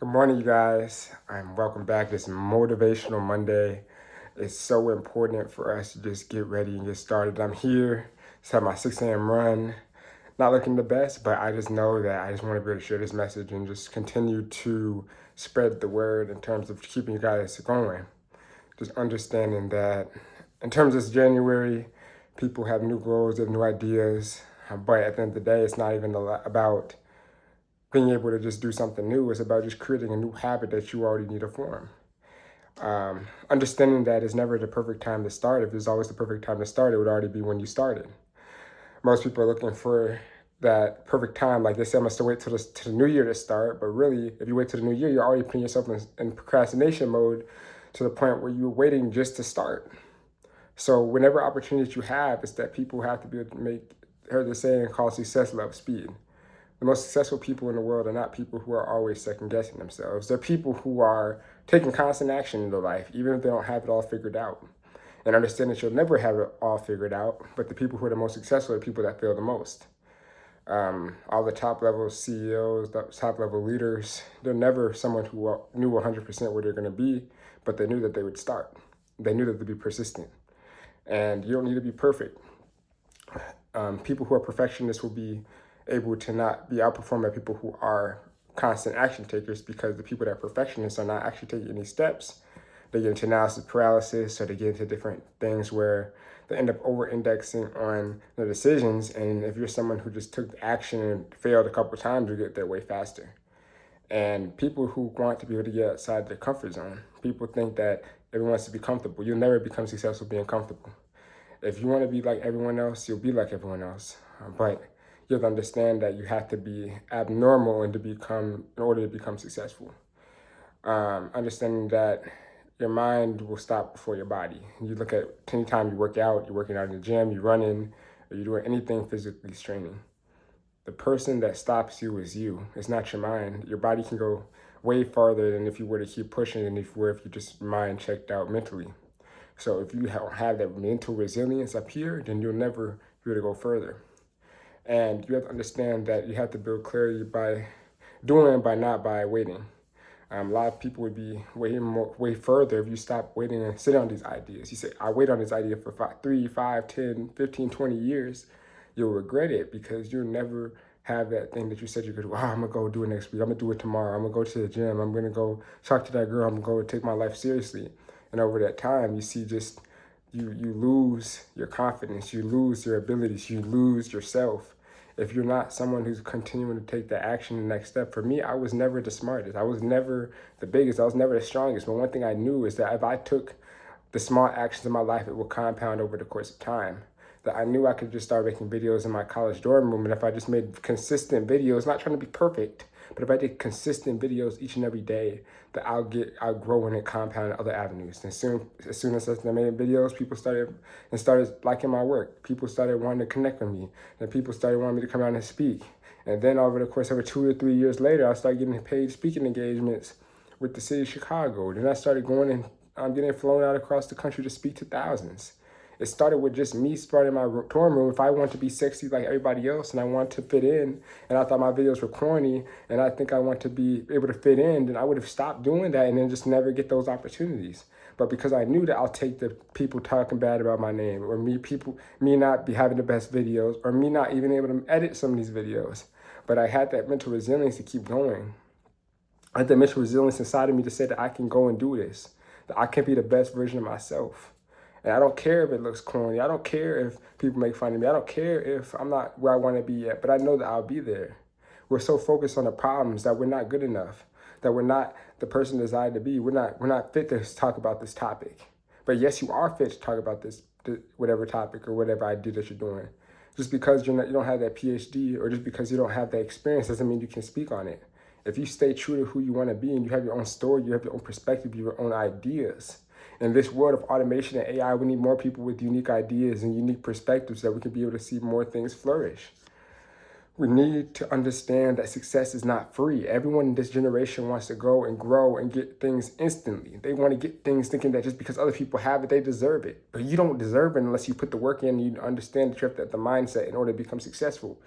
Good morning, you guys. Welcome back. This Motivational Monday. It's so important for us to just get ready and get started. I'm here. Just had my 6 a.m. run. Not looking the best, but I just know that I just want to be able to share this message and just continue to spread the word in terms of keeping you guys going. Just understanding that in terms of this January, people have new goals, they have new ideas, but at the end of the day, it's not even about being able to just do something new. It's about just creating a new habit that you already need to form. Understanding that it's never the perfect time to start. If there's always the perfect time to start, it would already be when you started. Most people are looking for that perfect time. Like they say, I'm going to wait till the new year to start. But really, if you wait till the new year, you're already putting yourself in procrastination mode to the point where you're waiting just to start. So whenever opportunities you have, it's that people have to be able to make, heard the saying called success love speed. The most successful people in the world are not people who are always second guessing themselves. They're people who are taking constant action in their life, even if they don't have it all figured out. And understand that you'll never have it all figured out, but the people who are the most successful are the people that fail the most. All the top level CEOs, the top level leaders, they're never someone who knew 100% where they're going to be, but they knew that they would start. They knew that they'd be persistent. And you don't need to be perfect. People who are perfectionists will be able to not be outperformed by people who are constant action takers, because the people that are perfectionists are not actually taking any steps. They get into analysis paralysis, or they get into different things where they end up over-indexing on their decisions. And if you're someone who just took action and failed a couple of times, you get there way faster. And people who want to be able to get outside their comfort zone, people think that everyone wants to be comfortable. You'll never become successful being comfortable. If you want to be like everyone else, you'll be like everyone else. But you have to understand that you have to be abnormal in order to become successful. Understanding that your mind will stop before your body. You look at any time you work out, you're working out in the gym, you're running, or you're doing anything physically straining. The person that stops you is you. It's not your mind. Your body can go way farther than if you were to keep pushing than if you just mind checked out mentally. So if you have that mental resilience up here, then you'll never be able to go further. And you have to understand that you have to build clarity by doing it, not by waiting. A lot of people would be way further if you stop waiting and sit on these ideas. You say, I wait on this idea for 3, 5, 10, 15, 20 years. You'll regret it because you'll never have that thing that you said you could do. I'm going to go do it next week. I'm going to do it tomorrow. I'm going to go to the gym. I'm going to go talk to that girl. I'm going to go take my life seriously. And over that time, you see just you lose your confidence, you lose your abilities, you lose yourself. If you're not someone who's continuing to take the action, the next step. For me, I was never the smartest. I was never the biggest. I was never the strongest. But one thing I knew is that if I took the small actions in my life, it would compound over the course of time. That I knew I could just start making videos in my college dorm room. And if I just made consistent videos, not trying to be perfect, but if I did consistent videos each and every day, that I'll grow and compound in other avenues. And as soon as I made videos, people started liking my work. People started wanting to connect with me. And people started wanting me to come out and speak. And then over the course of 2 or 3 years later, I started getting paid speaking engagements with the city of Chicago. Then I started going and getting flown out across the country to speak to thousands. It started with just me starting my dorm room. If I want to be sexy like everybody else and I want to fit in, and I thought my videos were corny, and I think I want to be able to fit in, then I would have stopped doing that and then just never get those opportunities. But because I knew that I'll take the people talking bad about my name, or me not be having the best videos, or me not even able to edit some of these videos. But I had that mental resilience to keep going. I had that mental resilience inside of me to say that I can go and do this, that I can be the best version of myself. And I don't care if it looks corny. I don't care if people make fun of me. I don't care if I'm not where I want to be yet, but I know that I'll be there. We're so focused on the problems that we're not good enough, that we're not the person desired to be. We're not fit to talk about this topic. But yes, you are fit to talk about this whatever topic or whatever idea that you're doing. Just because you don't have that PhD, or just because you don't have that experience, doesn't mean you can speak on it. If you stay true to who you want to be and you have your own story, you have your own perspective, your own ideas. In this world of automation and AI, we need more people with unique ideas and unique perspectives so that we can be able to see more things flourish. We need to understand that success is not free. Everyone in this generation wants to go and grow and get things instantly. They want to get things thinking that just because other people have it, they deserve it. But you don't deserve it unless you put the work in and you understand that you have the mindset in order to become successful.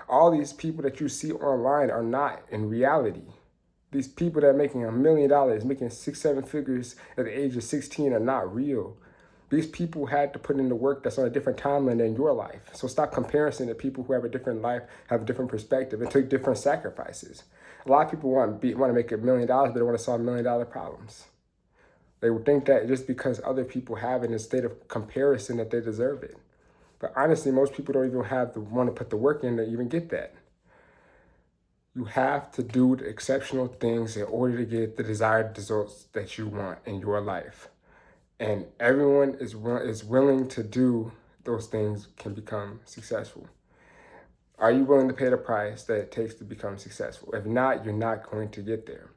All these people that you see online are not in reality. These people that are making $1 million, making 6, 7 figures at the age of 16 are not real. These people had to put in the work that's on a different timeline than your life. So stop comparing to people who have a different life, have a different perspective, and took different sacrifices. A lot of people want to make $1 million, but they want to solve $1 million problems. They would think that just because other people have it in a state of comparison that they deserve it. But honestly, most people don't even want to put the work in to even get that. You have to do the exceptional things in order to get the desired results that you want in your life. And everyone is willing to do those things can become successful. Are you willing to pay the price that it takes to become successful? If not, you're not going to get there.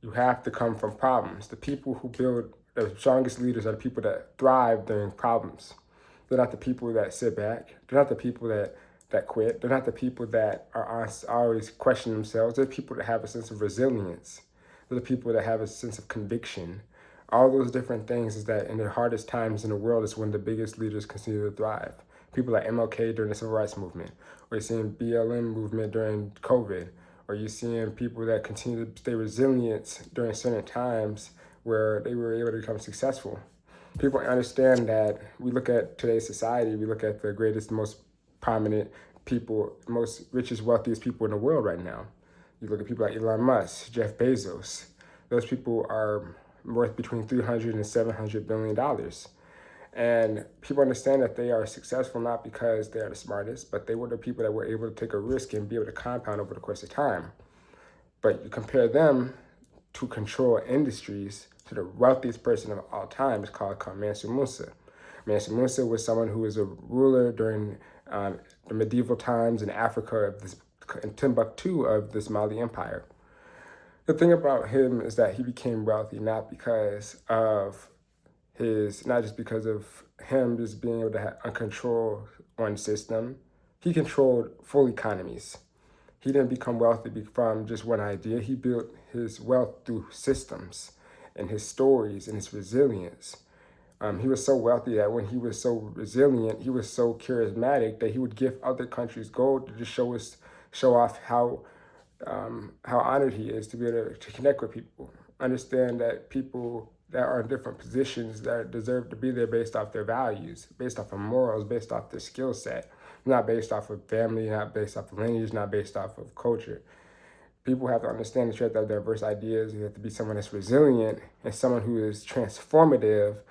You have to come from problems. The people who build the strongest leaders are the people that thrive during problems. They're not the people that sit back. They're not the people that quit. They're not the people that are always questioning themselves. They're people that have a sense of resilience. They're the people that have a sense of conviction. All those different things is that in the hardest times in the world is when the biggest leaders continue to thrive. People like MLK during the Civil Rights Movement, or you're seeing BLM movement during COVID, or you're seeing people that continue to stay resilient during certain times where they were able to become successful. People understand that we look at today's society, we look at the greatest, most prominent people, most richest, wealthiest people in the world right now. You look at people like Elon Musk, Jeff Bezos. Those people are worth between $300 and $700 billion. And people understand that they are successful not because they are the smartest, but they were the people that were able to take a risk and be able to compound over the course of time. But you compare them to control industries to the wealthiest person of all time is called Mansa Musa. Mansa Musa was someone who was a ruler during the medieval times in Africa, in Timbuktu of the Somali Empire. The thing about him is that he became wealthy not just because of him just being able to have a control on system. He controlled full economies. He didn't become wealthy from just one idea. He built his wealth through systems and his stories and his resilience. He was so wealthy that when he was so resilient, he was so charismatic that he would give other countries gold to just show off how honored he is to be able to connect with people. Understand that people that are in different positions that deserve to be there based off their values, based off of morals, based off their skill set, not based off of family, not based off of lineage, not based off of culture. People have to understand that you have to have diverse ideas. You have to be someone that's resilient and someone who is transformative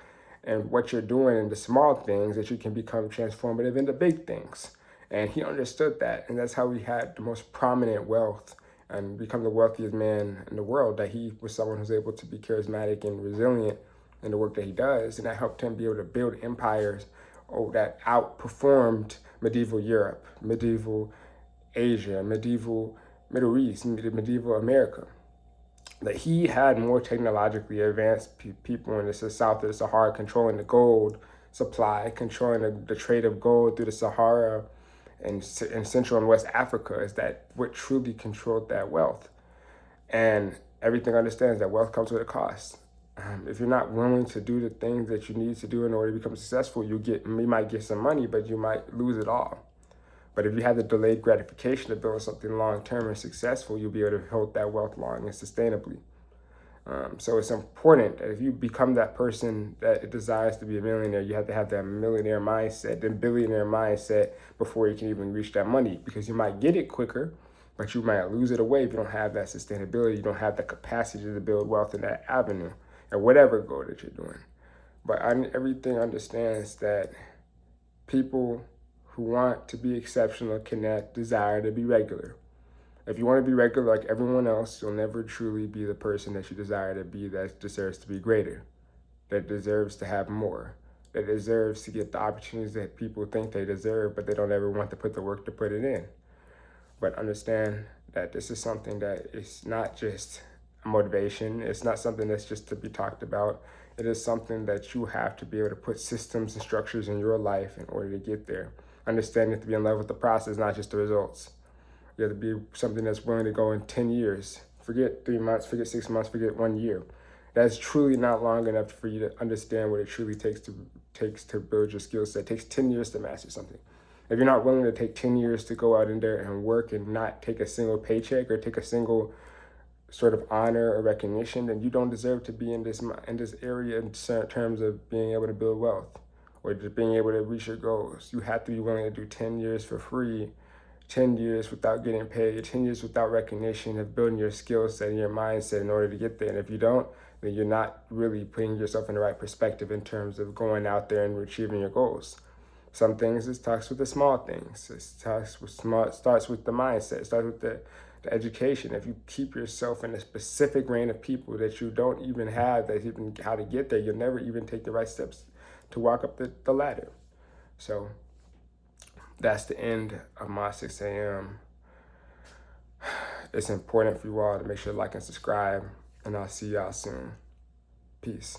in what you're doing in the small things, that you can become transformative in the big things. And he understood that, and that's how he had the most prominent wealth and become the wealthiest man in the world, that he was someone who's able to be charismatic and resilient in the work that he does, and that helped him be able to build empires that outperformed medieval Europe, medieval Asia, medieval Middle East, medieval America. That he had more technologically advanced people in the south of the Sahara controlling the gold supply, controlling the trade of gold through the Sahara and in Central and West Africa, is that what truly controlled that wealth. And everything understands that wealth comes with a cost. If you're not willing to do the things that you need to do in order to become successful, you might get some money, but you might lose it all. But if you have the delayed gratification of building something long-term and successful, you'll be able to hold that wealth long and sustainably. So it's important that if you become that person that desires to be a millionaire, you have to have that millionaire mindset, then billionaire mindset before you can even reach that money, because you might get it quicker, but you might lose it away if you don't have that sustainability, you don't have the capacity to build wealth in that avenue, or whatever goal that you're doing. But everything understands that people who want to be exceptional cannot desire to be regular. If you want to be regular like everyone else, you'll never truly be the person that you desire to be, that deserves to be greater, that deserves to have more, that deserves to get the opportunities that people think they deserve, but they don't ever want to put the work to put it in. But understand that this is something that is not just a motivation. It's not something that's just to be talked about. It is something that you have to be able to put systems and structures in your life in order to get there. Understanding to be in love with the process, not just the results. You have to be something that's willing to go in 10 years. Forget 3 months, forget 6 months, forget 1 year. That's truly not long enough for you to understand what it truly takes to build your skill set. It takes 10 years to master something. If you're not willing to take 10 years to go out in there and work and not take a single paycheck or take a single sort of honor or recognition, then you don't deserve to be in this area in terms of being able to build wealth or just being able to reach your goals. You have to be willing to do 10 years for free, 10 years without getting paid, 10 years without recognition of building your skill set and your mindset in order to get there. And if you don't, then you're not really putting yourself in the right perspective in terms of going out there and achieving your goals. Some things it starts with the small things. It starts with the mindset. It starts with the education. If you keep yourself in a specific range of people that you don't even have, that even how to get there, you'll never even take the right steps to walk up the ladder. So that's the end of my 6 a.m. It's important for you all to make sure to like and subscribe, and I'll see y'all soon. Peace.